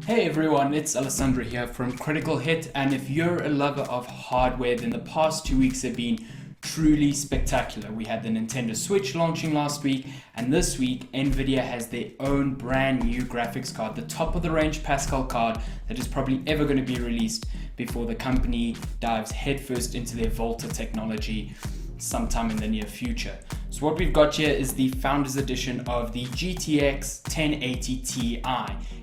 Hey everyone, it's Alessandro here from Critical Hit, and if you're a lover of hardware, then the past 2 weeks have been truly spectacular. We had the Nintendo Switch launching last week, and this week Nvidia has their own brand new graphics card, the top of the range Pascal card that is probably ever going to be released before the company dives headfirst into their Volta technology sometime in the near future. So what we've got here is the Founders Edition of the GTX 1080 Ti,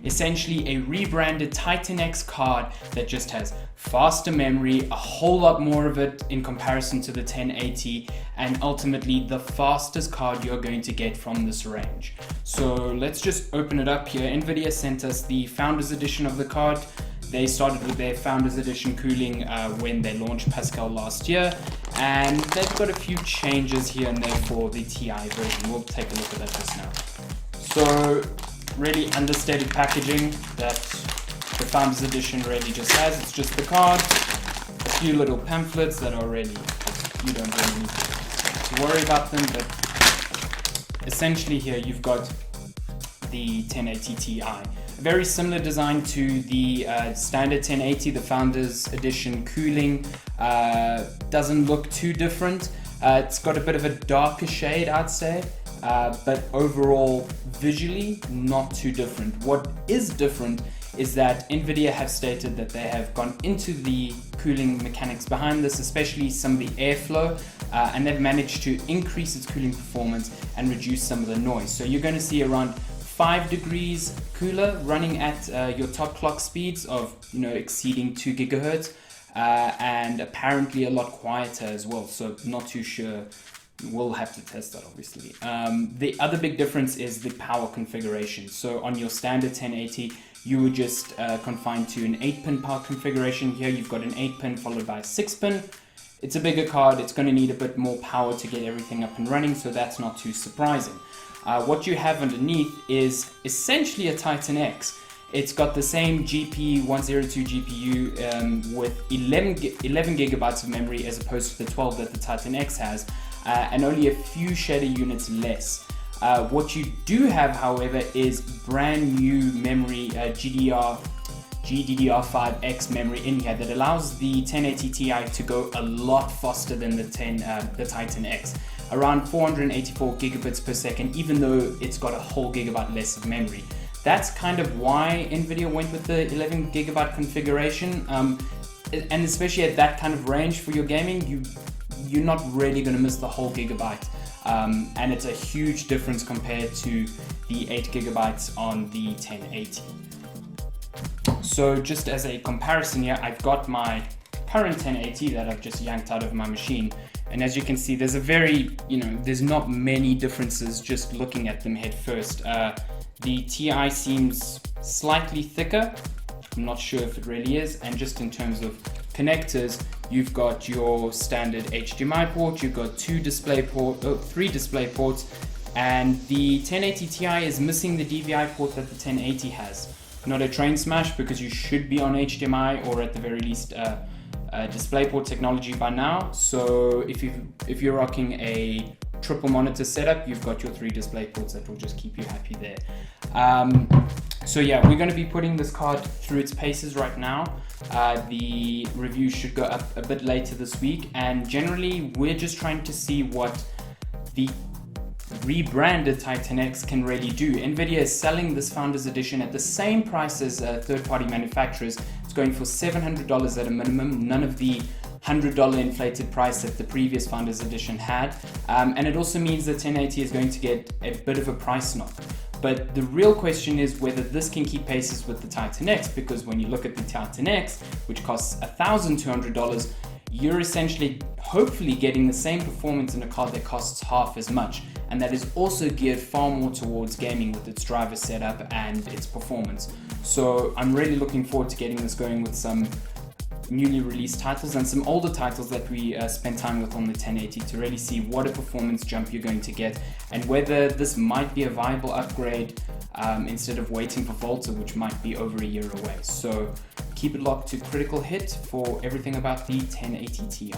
essentially a rebranded Titan X card that just has faster memory, a whole lot more of it in comparison to the 1080, and ultimately the fastest card you're going to get from this range. So let's just open it up here. Nvidia sent us the Founders Edition of the card. They started with their Founders Edition cooling when they launched Pascal last year, and they've got a few changes here and there for the Ti version. We'll take a look at that just now. So really understated packaging that the Founders Edition really just has. It's just the card, a few little pamphlets that are really, you don't really need to worry about them, but essentially here you've got the 1080 Ti. Very similar design to the standard 1080, the Founders Edition cooling. Doesn't look too different. It's got a bit of a darker shade, I'd say, but overall, visually, not too different. What is different is that Nvidia have stated that they have gone into the cooling mechanics behind this, especially some of the airflow, and they've managed to increase its cooling performance and reduce some of the noise. So you're going to see around 5 degrees cooler running at your top clock speeds of exceeding 2 gigahertz, and apparently a lot quieter as well, so not too sure. We'll have to test that obviously. The other big difference is the power configuration. So on your standard 1080 you would just confine to an 8-pin power configuration. Here you've got an 8-pin followed by a 6-pin. It's a bigger card, it's going to need a bit more power to get everything up and running, so that's not too surprising. What you have underneath is essentially a Titan X. It's got the same GP102 GPU with 11 gigabytes of memory as opposed to the 12 that the Titan X has, and only a few shader units less. What you do have, however, is brand new memory, GDDR5X memory in here that allows the 1080 Ti to go a lot faster than the Titan X. Around 484 gigabits per second, even though it's got a whole gigabyte less of memory. That's kind of why Nvidia went with the 11 gigabyte configuration, and especially at that kind of range for your gaming, you're not really going to miss the whole gigabyte, and it's a huge difference compared to the 8 gigabytes on the 1080. So just as a comparison here, I've got my current 1080 that I've just yanked out of my machine. And as you can see, there's a very, there's not many differences just looking at them head first. The Ti seems slightly thicker. I'm not sure if it really is. And just in terms of connectors, you've got your standard HDMI port, you've got 3 display ports, and the 1080 Ti is missing the DVI port that the 1080 has. Not a train smash, because you should be on HDMI or at the very least DisplayPort technology by now. So if you're rocking a triple monitor setup, you've got your 3 display ports that will just keep you happy there. So yeah, we're going to be putting this card through its paces right now. The review should go up a bit later this week, and generally we're just trying to see what the rebranded Titan X can really do. Nvidia is selling this Founders Edition at the same price as third-party manufacturers. It's going for $700 at a minimum, none of the $100 inflated price that the previous Founders Edition had, and it also means that 1080 is going to get a bit of a price knock. But the real question is whether this can keep paces with the Titan X, because when you look at the Titan X, which costs $1,200, you're essentially hopefully getting the same performance in a card that costs half as much, and that is also geared far more towards gaming with its driver setup and its performance. So I'm really looking forward to getting this going with some newly released titles and some older titles that we spent time with on the 1080 to really see what a performance jump you're going to get, and whether this might be a viable upgrade instead of waiting for Volta, which might be over a year away. So keep it locked to Critical Hit for everything about the 1080 Ti.